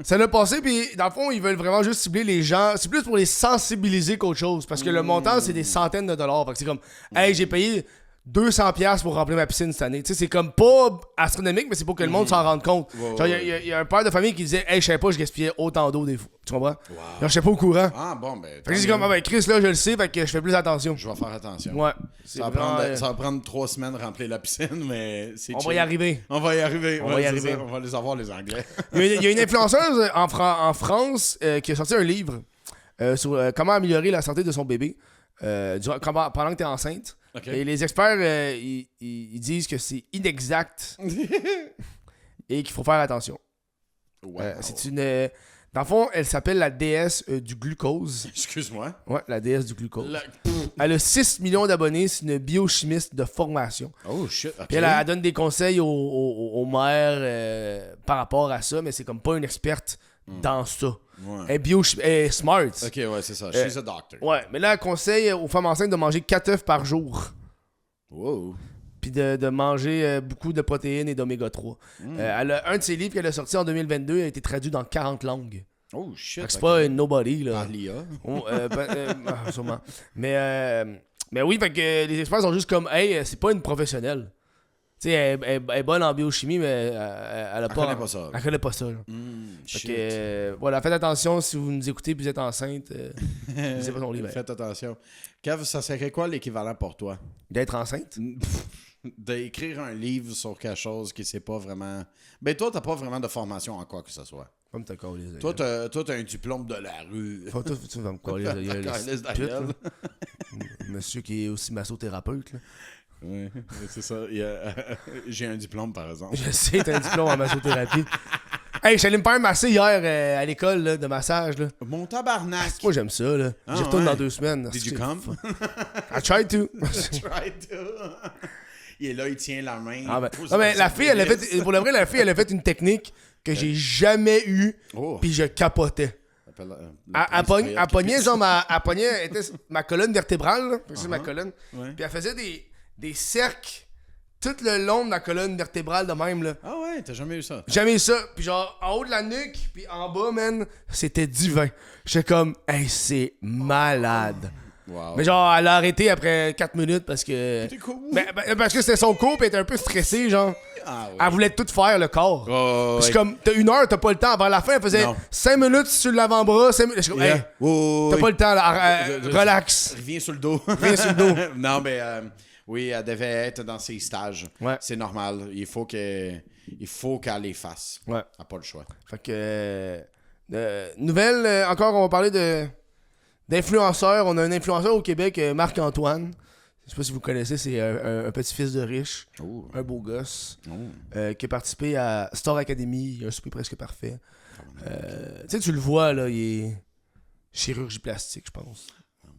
Ça l'a passé, puis dans le fond, ils veulent vraiment juste cibler les gens. C'est plus pour les sensibiliser qu'autre chose. Parce que le montant, c'est des centaines de dollars. Fait que c'est comme, hey, j'ai payé 200$ pour remplir ma piscine cette année. Tu sais, c'est comme pas astronomique, mais c'est pour que le monde s'en rende compte. Ouais, Genre, il y a un père de famille qui disait, hey, je savais pas, je gaspillais autant d'eau des fois. Tu comprends? Wow. Genre, je sais pas au courant. Ah bon, ben. Fait que c'est comme, ah ben Chris, là, je le sais, fait que je fais plus attention. Je vais faire attention. Ouais. Ça va prendre 3 semaines de remplir la piscine, mais c'est On chill. va y arriver. On va y arriver. On va y arriver. Ça. On va les avoir, les Anglais. Il y a une influenceuse en France qui a sorti un livre sur comment améliorer la santé de son bébé pendant que tu es enceinte. Okay. Et les experts, ils disent que c'est inexact et qu'il faut faire attention. Wow. C'est une... dans le fond, elle s'appelle la déesse du glucose. Excuse-moi. Ouais, la déesse du glucose. Elle a 6 millions d'abonnés, c'est une biochimiste de formation. Oh shit, ok. Puis elle donne des conseils aux mères par rapport à ça, mais c'est comme pas une experte dans ça. Ouais. Elle est smart. Ok, ouais, c'est ça. She's a doctor. Ouais, mais là, elle conseille aux femmes enceintes de manger 4 œufs par jour. Wow. Puis de manger beaucoup de protéines et d'oméga 3. Elle a un de ses livres qu'elle a sorti en 2022 a été traduit dans 40 langues. Oh shit. Fait que c'est pas une nobody, là. Par l'IA. Sûrement. Mais oui, fait que les experts sont juste comme, hey, c'est pas une professionnelle. Tu sais, elle est bonne en biochimie, mais elle connaît pas ça. Elle connaît pas ça. Là. Fait Shit. que, voilà, faites attention si vous nous écoutez et vous êtes enceinte. Lisez pas son livre. Faites attention. Kev, ça serait quoi l'équivalent pour toi? D'être enceinte? D'écrire un livre sur quelque chose qui c'est pas vraiment... Ben toi, t'as pas vraiment de formation en quoi que ce soit. Comme t'as collé les Toi, t'as un diplôme de la rue. Toi, tu vas me coller Calisse de la gueule. Monsieur qui est aussi massothérapeute. Là. Oui, c'est ça. J'ai un diplôme, par exemple. Je sais, t'as un diplôme en massothérapie. Hey, je suis allé me faire masser hier à l'école là, de massage. Là. Mon tabarnak! Moi, j'aime ça. Là. J'y retourne dans 2 semaines. Did you come? I tried to. Try to. Il est là, il tient la main. Ah, ben, non, mais la fille, elle a fait, pour le vrai, la fille, elle a fait une technique que j'ai jamais eue, puis je capotais. Elle pognait, genre, ma colonne vertébrale, là, c'est ma colonne, puis elle faisait des cercles tout le long de ma colonne vertébrale de même, là. Ah ouais, t'as jamais eu ça? Jamais eu ça. Puis genre, en haut de la nuque, puis en bas, man, c'était divin. J'étais comme, hey, c'est malade. Wow. Mais genre, elle a arrêté après 4 minutes parce que... C'était cool. Parce que c'était son cours, puis elle était un peu stressée, genre. Ah ouais. Elle voulait tout faire, le corps. Oh, Puis c'est comme, t'as 1 heure, t'as pas le temps. Avant la fin, elle faisait 5 minutes sur l'avant-bras, 5 minutes. Je suis comme, hey, t'as pas le temps, là. Relax. Reviens sur le dos. Reviens sur le dos. Non, mais oui, elle devait être dans ses stages. Ouais. C'est normal. Il faut qu'elle les fasse. Ouais. Elle n'a pas le choix. Fait que... nouvelle, encore, on va parler d'influenceurs. On a un influenceur au Québec, Marc-Antoine. Je sais pas si vous connaissez, c'est un petit-fils de riche, un beau gosse, qui a participé à Star Academy, un souper presque parfait. Tu sais, tu le vois, là, il est chirurgie plastique, je pense.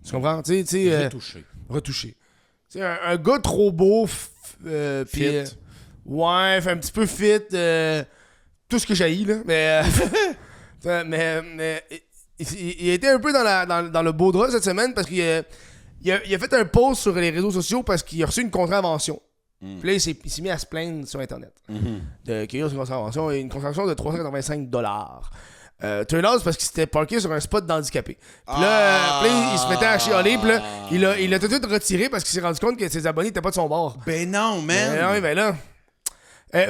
Tu comprends? Tu sais, retouché. Tu sais, un gars trop beau, puis ouais, fait un petit peu fit, tout ce que j'haïs, là, mais il était un peu dans le beau drap cette semaine parce qu'il a fait un post sur les réseaux sociaux parce qu'il a reçu une contravention. Puis là, il s'est mis à se plaindre sur Internet qu'il a reçu une contravention, une contravention de $385. Turn out, c'est parce qu'il s'était parké sur un spot d'handicapé. Puis là, il se mettait à chialer, puis là, il a tout de suite retiré parce qu'il s'est rendu compte que ses abonnés n'étaient pas de son bord. Ben non, man! Oui, ben là...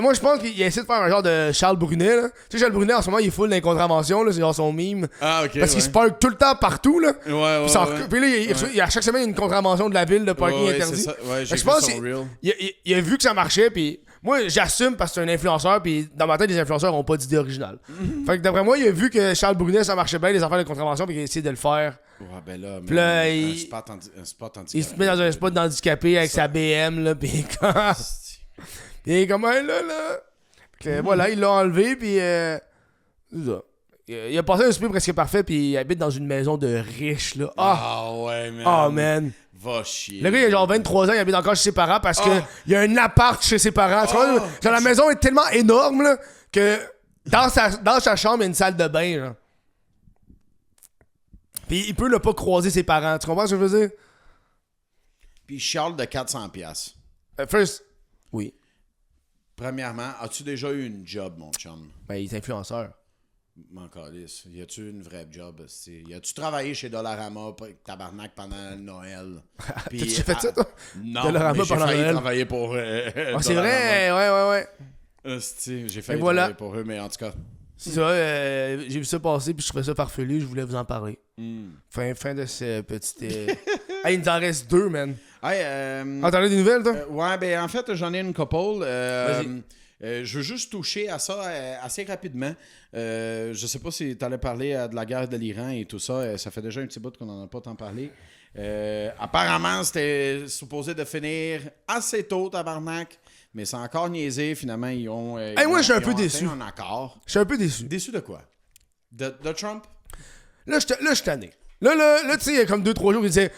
moi, je pense qu'il a essayé de faire un genre de Charles Brunet, là. Tu sais, Charles Brunet, en ce moment, il est full dans les contraventions, là. C'est genre son mime. Ah, ok. Parce qu'il se parque tout le temps partout, là. Ouais. Puis là, il à chaque semaine, il y a une contravention de la ville de parking interdit. C'est ça. Ouais, j'ai je pense son reel. Il a vu que ça marchait, puis moi, j'assume parce que c'est un influenceur, puis dans ma tête, les influenceurs ont pas d'idée originale. Fait que d'après moi, il a vu que Charles Brunet, ça marchait bien, les affaires de contravention, puis il a essayé de le faire. Ouais, ben là, Puis là, un spot handicapé. Il se met dans un spot d'handicapé avec sa BM, là, puis quand... il est comme, hey, là. Que, voilà, il l'a enlevé, puis c'est ça. Il a passé un souper presque parfait, puis il habite dans une maison de riches, là. Ah ouais, man. Oh, man. Va chier. Le gars, il a genre 23 ans, il habite encore chez ses parents parce que il y a un appart chez ses parents. Tu vois, genre, la maison est tellement énorme là, que dans sa chambre, il y a une salle de bain. Là. Puis il peut ne pas croiser ses parents. Tu comprends ce que je veux dire? Puis Charles de 400$. First, oui. Premièrement, as-tu déjà eu une job, mon chum? Ben, il est influenceur. Mon calice. Y a-tu une vraie job? Y a-tu travaillé chez Dollarama, tabarnak, pendant Noël? Puis, T'as-tu fait ça, toi? Non, Dollarama mais j'ai pendant failli Noël. travailler pour Ah, c'est vrai, ouais. J'ai failli voilà. travailler pour eux, mais en tout cas. C'est ça, j'ai vu ça passer puis je trouvais ça farfelu, je voulais vous en parler. Fin de ce petit... Hey, il nous en reste 2, man. Hey, Ah, t'en as des nouvelles, toi? ouais, ben en fait, j'en ai une couple. Vas-y. Je veux juste toucher à ça assez rapidement. Je sais pas si tu allais parler de la guerre de l'Iran et tout ça. Ça fait déjà un petit bout qu'on n'en a pas tant parlé. Apparemment, c'était supposé de finir assez tôt, tabarnak. Mais c'est encore niaisé. Finalement, ils ont. Moi, je suis un peu déçu. Un accord. Je suis un peu déçu. Déçu de quoi? De Trump? Là, je suis tanné. Là, tu sais, il y a comme 2-3 jours, il disait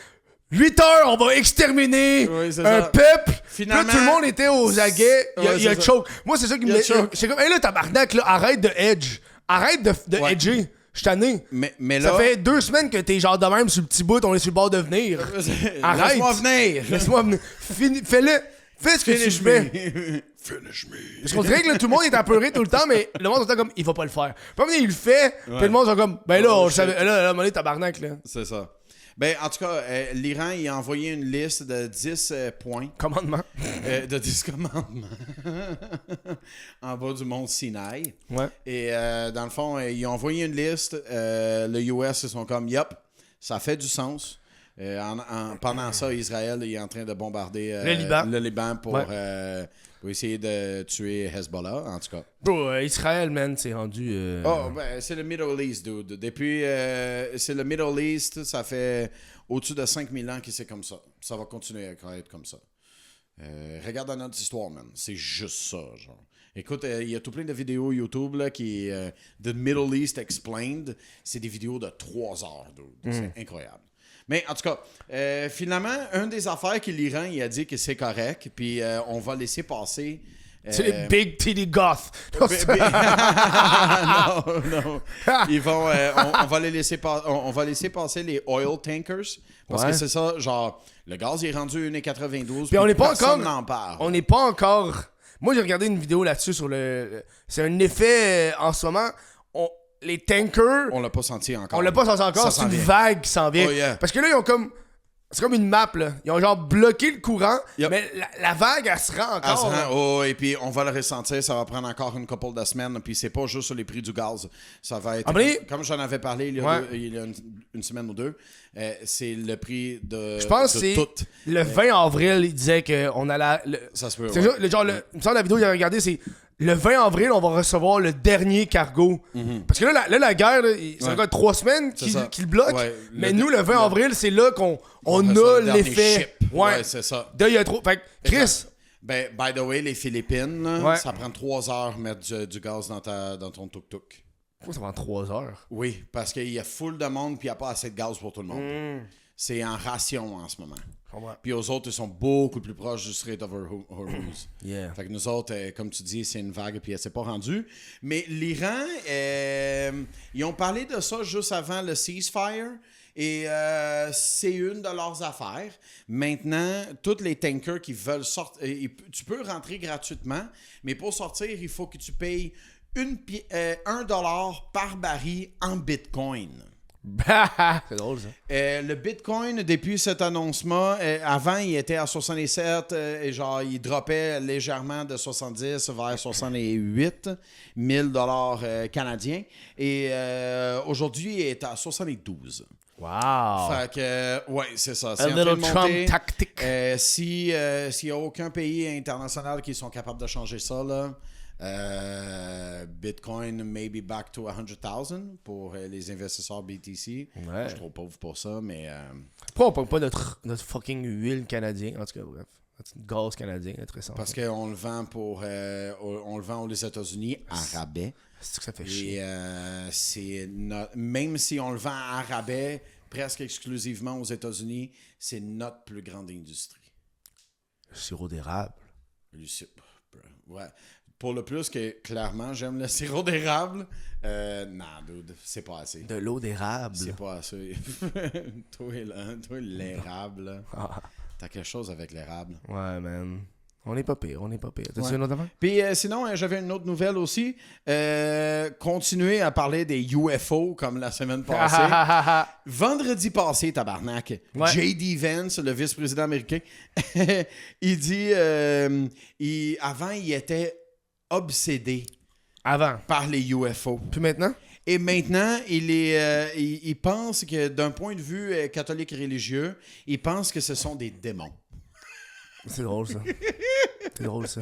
8 heures, on va exterminer Oui, c'est un ça. peuple. Finalement- Là, tout le monde était aux aguets. Il y a c'est ça. choke. Moi, c'est ça qui me Il y a met. choke. C'est comme, hey là, tabarnak, là, arrête de edge. Arrête de Ouais. edger. Je suis tanné. Mais là. Ça fait 2 semaines que t'es genre de même sur le petit bout, on est sur le bord de venir. Arrête. Laisse-moi venir. Laisse-moi venir. Fais-le. Fais ce que tu Finish fais. me. Finish me. Parce qu'on dirait que là, tout le monde est apeuré tout le temps, mais le monde est tout le temps comme, il va pas le faire. Puis après, il le fait, puis le monde est comme, ben là, Oh, on savait, là, à un moment donné, tabarnak, là. C'est ça. Ben, en tout cas, l'Iran, il a envoyé une liste de 10 points, Commandement. de 10 commandements en bas du mont Sinaï. Ouais. Et dans le fond, ils ont envoyé une liste. Le US, ils sont comme, yup, ça fait du sens. Pendant ça, Israël est en train de bombarder Le Liban. pour essayer de tuer Hezbollah, en tout cas. Bro, Israël, man, c'est rendu... Oh, ben, c'est le Middle East, dude. Depuis, c'est le Middle East, ça fait au-dessus de 5000 ans que c'est comme ça. Ça va continuer à être comme ça. Regarde dans notre histoire, man. C'est juste ça, genre. Écoute, il y a tout plein de vidéos YouTube là, qui The Middle East Explained. C'est des vidéos de 3 heures, dude. C'est incroyable. Mais en tout cas, finalement, une des affaires que l'Iran il a dit que c'est correct, puis on va laisser passer... c'est les Big Titty Goth. non. Ils vont, on va les laisser on va laisser passer les oil tankers parce que c'est ça, genre le gaz est rendu 1,92 Puis on n'est pas personne encore... n'en parle. On n'est pas encore... Moi, j'ai regardé une vidéo là-dessus sur c'est un effet, en ce moment... Les tankers... On l'a pas senti encore. On l'a pas senti encore, Ça c'est s'en une vient. vague qui s'en vient. Oh, yeah. Parce que là, ils ont comme... C'est comme une map, là. Ils ont genre bloqué le courant, Yep. mais la vague, elle se rend Elle se encore. rend- là. oh, et puis on va le ressentir, ça va prendre encore une couple de semaines, puis c'est pas juste sur les prix du gaz. Ça va être, Ah, mais- comme j'en avais parlé il y a, Ouais. il y a une semaine ou deux, c'est le prix de Je pense que de c'est tout. le 20 avril, il disait qu'on allait... Ça se peut, C'est ouais. ça, il me semble la vidéo que j'avais regardée, c'est le 20 avril, on va recevoir le dernier cargo. Parce que là, la guerre, là, ça Ouais. encore 3 semaines C'est ça. qu'il bloque. Ouais, mais le- nous, le 20 avril, c'est là qu'on On a reçoit le dernier l'effet. ship. Ouais, c'est ça. Là, il y a trop... Fait que, Chris... Exact. Ben, by the way, les Philippines, là, Ouais. ça prend 3 heures mettre du gaz dans ton tuk-tuk. Pourquoi ça prend 3 heures? Oui, parce qu'il y a full de monde puis il n'y a pas assez de gaz pour tout le monde. C'est en ration en ce moment. Je comprends. Puis aux autres, ils sont beaucoup plus proches du Strait of Hormuz. Yeah. Fait que nous autres, comme tu dis, c'est une vague puis elle s'est pas rendue. Mais l'Iran, ils ont parlé de ça juste avant le ceasefire. Et c'est une de leurs affaires. Maintenant, tous les tankers qui veulent sortir, tu peux rentrer gratuitement, mais pour sortir, il faut que tu payes $1 par baril en Bitcoin. C'est drôle, ça. Le Bitcoin, depuis cet annoncement, avant, il était à 67 et genre, il droppait légèrement de 70 vers 68 000 $ canadiens. Et aujourd'hui, il est à 72. Wow. Fait que, ouais, c'est ça. A C'est en train little de Trump monter. tactic. S'il n'y a aucun pays international qui sont capables de changer ça, là, Bitcoin maybe back to 100,000 pour les investisseurs BTC. Ouais. Je suis trop pauvre pour ça, mais... Pourquoi on pogne pas notre fucking huile canadien? En tout cas, bref. Notre gaz canadien, notre essence. Parce qu'on le vend on le vend aux États-Unis à rabais. C'est que ça fait chier. Et même si on le vend à rabais, presque exclusivement aux États-Unis. C'est notre plus grande industrie. Le sirop d'érable. Ouais. Pour le plus que, clairement, j'aime le sirop d'érable, non, dude, c'est pas assez. De l'eau d'érable. C'est pas assez. Toi, l'érable, là. T'as quelque chose avec l'érable. Ouais, man. On est pas pire. T'as-tu une autre affaire? Puis sinon, j'avais une autre nouvelle aussi. Continuer à parler des UFO comme la semaine passée. Vendredi passé, tabarnak, J.D. Vance, le vice-président américain, il dit... avant, il était obsédé par les UFO. Puis maintenant? Et maintenant, il pense que d'un point de vue catholique religieux, il pense que ce sont des démons. C'est drôle, ça.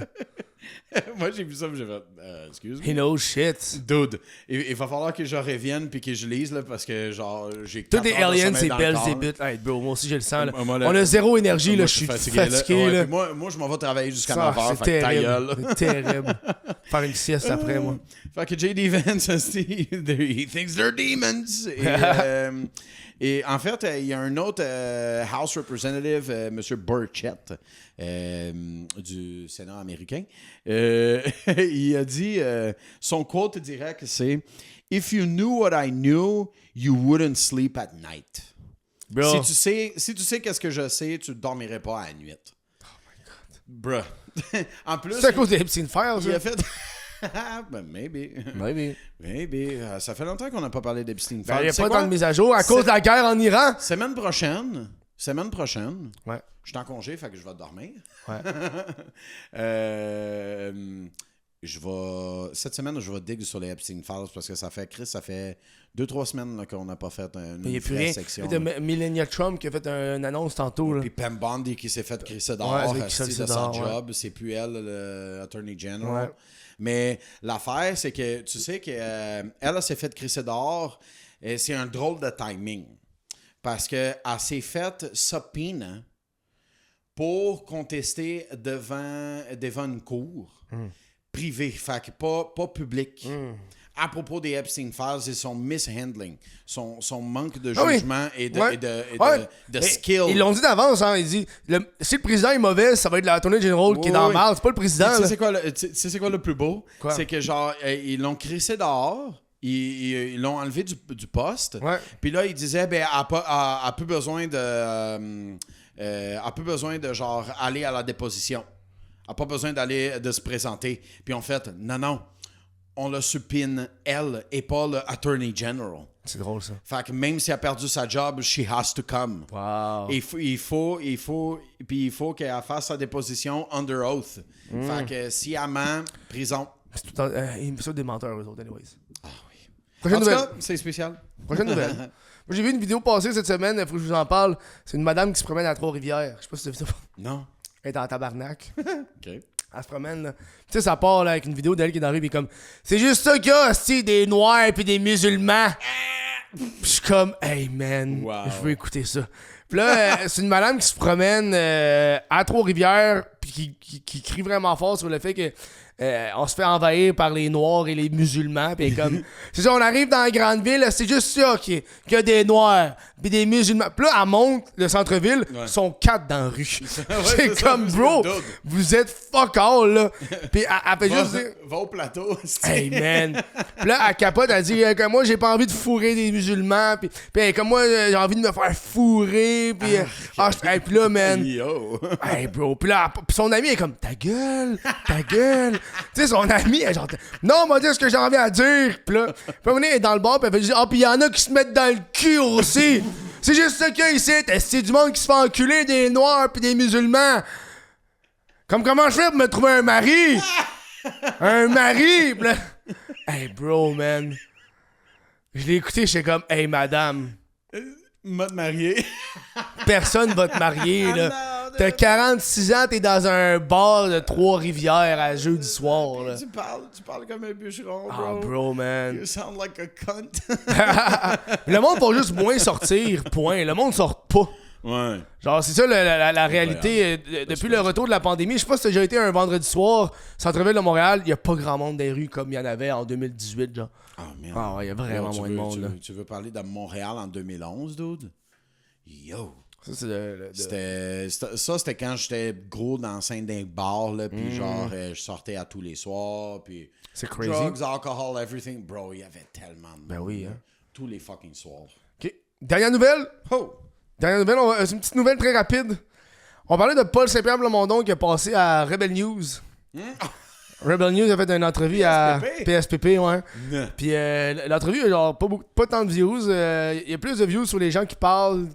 Moi, j'ai vu ça, mais j'ai fait... excuse-moi. He knows shit. Dude, il va falloir que je revienne puis que je lise, là, parce que, genre, j'ai... Tous les aliens, c'est Belzébuth. Hey, bro, moi aussi, je le sens, là. On a zéro énergie, là. Je suis fatigué, là. Ouais, moi, je m'en vais travailler jusqu'à 9h. C'est terrible. C'est terrible. Faire une sieste après, moi. Fait que J.D. Vance, he thinks they're demons. Et en fait, il y a un autre House Representative, M. Burchett, du Sénat américain. Il a dit, son quote direct, c'est « If you knew what I knew, you wouldn't sleep at night. » Si tu sais qu'est-ce que je sais, tu ne dormirais pas à la nuit. Oh my God. Bruh. En plus... C'est à cause des Epstein Files, il a fait... maybe. Ça fait longtemps qu'on n'a pas parlé d'Epstein Files. Il n'y a pas tant de mise à jour à cause de la guerre en Iran. Semaine prochaine. Ouais. Je suis en congé, fait que je vais dormir. Ouais. Cette semaine, je vais dig sur les Epstein Files parce que ça fait 2-3 semaines là, qu'on n'a pas fait une vraie section. Il y a Melania Trump qui a fait une annonce tantôt. Là. Puis Pam Bondi qui s'est fait crisser dehors de sa job. Ouais. C'est plus elle, le Attorney General. Ouais. Mais l'affaire, c'est que tu sais qu'elle s'est fait crisser dehors et c'est un drôle de timing. Parce qu'elle s'est faite subpoena pour contester devant une cour privée, fait que pas publique. À propos des Epstein Files et son mishandling, son manque de jugement et de skill. Ils l'ont dit d'avance, hein. Ils disent si le président est mauvais, ça va être l'Attorney General qui est dans le mal, c'est pas le président. Tu sais c'est quoi le plus beau? C'est que genre, ils l'ont crissé dehors. Ils l'ont enlevé du poste. Ouais. Puis là, ils disaient, elle a peu besoin de genre aller à la déposition. Elle n'a pas besoin de se présenter. Puis en fait, non. On le supine, elle, et pas le Attorney General. C'est drôle, ça. Fait que même si elle a perdu sa job, she has to come. Wow. Il faut qu'elle fasse sa déposition under oath. Fait que si elle ment, prison. C'est tout le temps... ils sont des menteurs, eux autres, anyways. Ah oui. Prochaine nouvelle. Cas, c'est spécial. Prochaine nouvelle. Moi, j'ai vu une vidéo passer cette semaine, il faut que je vous en parle. C'est une madame qui se promène à Trois-Rivières. Je sais pas si tu as vu ça. Non. Elle est en tabarnak. OK. Elle se promène, là. Tu sais, ça part là, avec une vidéo d'elle qui est dans la rue, pis comme, c'est juste ça qu'il y a, c'est des Noirs pis des musulmans. Pis je suis comme, hey man, je veux écouter ça. Pis là, c'est une madame qui se promène à Trois-Rivières, pis qui crie vraiment fort sur le fait que on se fait envahir par les Noirs et les musulmans, pis comme, c'est ça, on arrive dans la grande ville, c'est juste ça qu'il y a des Noirs pis des musulmans. Pis là, elle monte le centre-ville, sont 4 dans la rue. C'est comme, bro, vous êtes fuck all, là. Pis elle fait juste dire... Va au plateau. Hey, man. Pis là, elle capote, elle dit que moi, j'ai pas envie de fourrer des musulmans. Pis comme moi, j'ai envie de me faire fourrer. Pis pis là, man. Yo. Hey, bro. Pis là, pis son ami est comme, ta gueule. Tu sais, son ami, elle est genre, non, on m'a dit ce que j'ai envie à dire. Pis là, elle est dans le bar, pis elle fait juste, pis y en a qui se mettent dans le cul aussi. C'est juste ça qu'il y a ici. C'est du monde qui se fait enculer, des Noirs pis des musulmans. Comment je fais pour me trouver un mari? Un mari? Pis là, hey, bro, man. Je l'ai écouté, j'étais comme, hey, madame. M'a te marier. Personne va te marier, là. T'as 46 ans, t'es dans un bar de Trois-Rivières à jeudi soir, là. Tu parles comme un bûcheron, bro. Ah, bro, man. You sound like a cunt. Le monde va juste moins sortir, point. Le monde sort pas. Ouais. Genre, c'est ça la réalité. Depuis le retour de la pandémie, je sais pas si t'as déjà été un vendredi soir, centre-ville de Montréal, il y a pas grand monde dans les rues comme il y en avait en 2018, genre. Ah, merde. Ah ouais, il y a vraiment moins de monde, là. Tu veux parler de Montréal en 2011, dude? Yo! Ça, c'est C'était quand j'étais gros dans la scène d'un bar, là, puis genre, je sortais à tous les soirs, puis... C'est crazy. Drugs, alcohol, everything. Bro, il y avait tellement de monde. Ben oui, là. hein. Tous les fucking soirs. OK. Dernière nouvelle. Oh! Dernière nouvelle, c'est une petite nouvelle très rapide. On parlait de Paul Saint-Pierre Plamondon qui a passé à Rebel News. Rebel News a fait une entrevue à PSPP, ouais. Puis l'entrevue, a genre pas tant de views. Il y a plus de views sur les gens qui parlent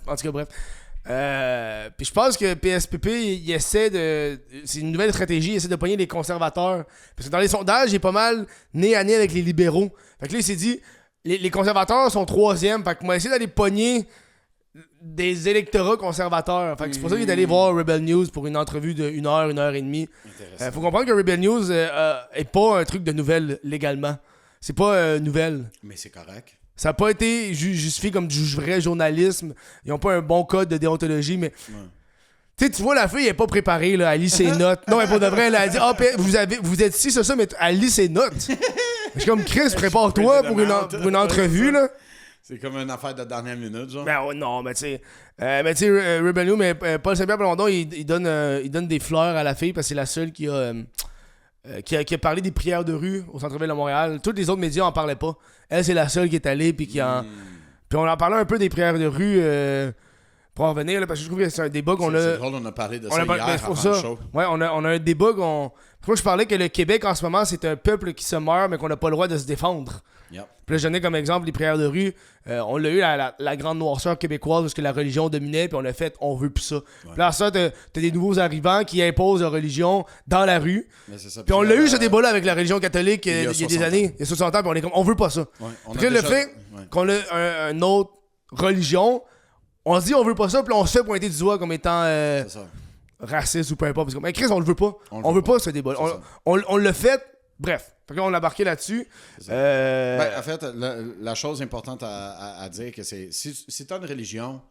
en tout cas, bref. Puis je pense que PSPP, il essaie de... C'est une nouvelle stratégie, il essaie de pogner les conservateurs. Parce que dans les sondages, il est pas mal nez à nez avec les libéraux. Fait que là, il s'est dit, les conservateurs sont troisième, fait qu'on va essayer d'aller pogner des électorats conservateurs. Fait que c'est pour ça qu'il est allé voir Rebel News pour une entrevue de 1 heure, 1 heure et demie. Faut comprendre que Rebel News est pas un truc de nouvelles légalement. C'est pas nouvelle. Mais c'est correct. Ça n'a pas été justifié comme du vrai journalisme. Ils n'ont pas un bon code de déontologie, mais... Tu sais, tu vois, la fille, elle n'est pas préparée, là. Elle lit ses notes. Non, elle pas de vrai. Elle a dit, vous êtes ici, ça, mais elle lit ses notes. Je suis comme, Chris, prépare-toi pour une entrevue, là. C'est comme une affaire de dernière minute, genre. Ben non, mais tu sais... Rebel News, mais Paul Saint-Pierre Plamondon, il donne des fleurs à la fille parce que c'est la seule qui a parlé des prières de rue au centre-ville de Montréal. Tous les autres médias en parlaient pas. Elle, c'est la seule qui est allée puis Puis on en parlait un peu des prières de rue pour en revenir, là, parce que je trouve que c'est un débat qu'on a... C'est drôle, on a parlé de ça hier avant ça. le show. Ouais, on a un débat qu'on... Moi, je parlais que le Québec, en ce moment, c'est un peuple qui se meurt, mais qu'on n'a pas le droit de se défendre. Yep. Puis là, je donnais comme exemple les prières de rue. On l'a eu la grande noirceur québécoise parce que la religion dominait, puis on a fait, on veut plus ça. Ouais. Puis là, ça, t'as des nouveaux arrivants qui imposent la religion dans la rue. Puis on l'a eu ce débat-là avec la religion catholique il y a des années, il y a 60 ans, puis on est comme, on veut pas ça. Ouais, puis le fait qu'on a une autre religion, on se dit on veut pas ça, puis on se fait pointer du doigt comme étant raciste ou peu importe. Parce que, mais Chris, on le veut pas. On veut pas ce débat. On l'a fait. Bref. Fait que là, on l'a embarqué là-dessus. En fait, la chose importante à dire, que c'est si t'as une religion,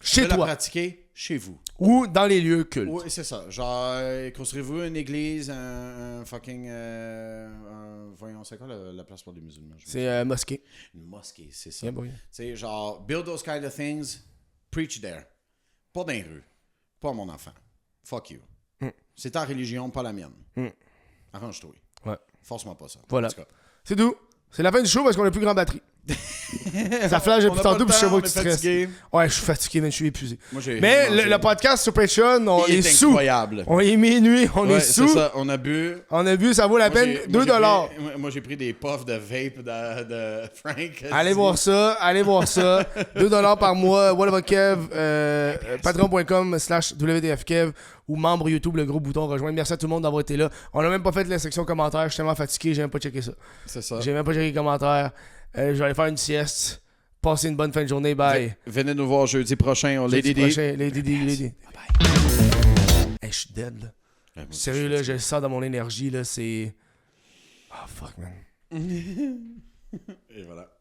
chez toi, la pratiquer chez vous. Ou dans les lieux cultes. Oui, c'est ça. Genre, construisez-vous une église, un fucking... voyons, c'est quoi la place pour les musulmans? C'est mosquée. Une mosquée, c'est ça. Yeah, c'est genre, build those kind of things, preach there. Pas dans les rues. Pas mon enfant. Fuck you. C'est ta religion, pas la mienne. Arrange-toi. Ouais. Force-moi pas ça. Voilà. C'est tout. C'est la fin du show parce qu'on a plus grande batterie. Ça flash depuis tantôt, puis je sais pas que tu stresses. Ouais, je suis fatigué, mais je suis épuisé. Mais le podcast sur Patreon, on est sous. Incroyable. On est minuit, on est sous. C'est ça, on a bu. On a bu, ça vaut la peine. $2. Moi, j'ai pris des puffs de vape de Frank. Allez voir ça. $2 par mois. Whatever patreon.com/WTFkev ou membre YouTube, le gros bouton rejoindre. Merci à tout le monde d'avoir été là. On a même pas fait la section commentaires. Je suis tellement fatigué, j'ai même pas checké ça. C'est ça. J'ai même pas checké les commentaires. Je vais aller faire une sieste. Passez une bonne fin de journée. Bye. Venez nous voir jeudi prochain. Lady D. Lady D. Bye. Hey, je suis dead, là. Sérieux, là, je le sens dans mon énergie, là. C'est... Oh, fuck, man. Et voilà.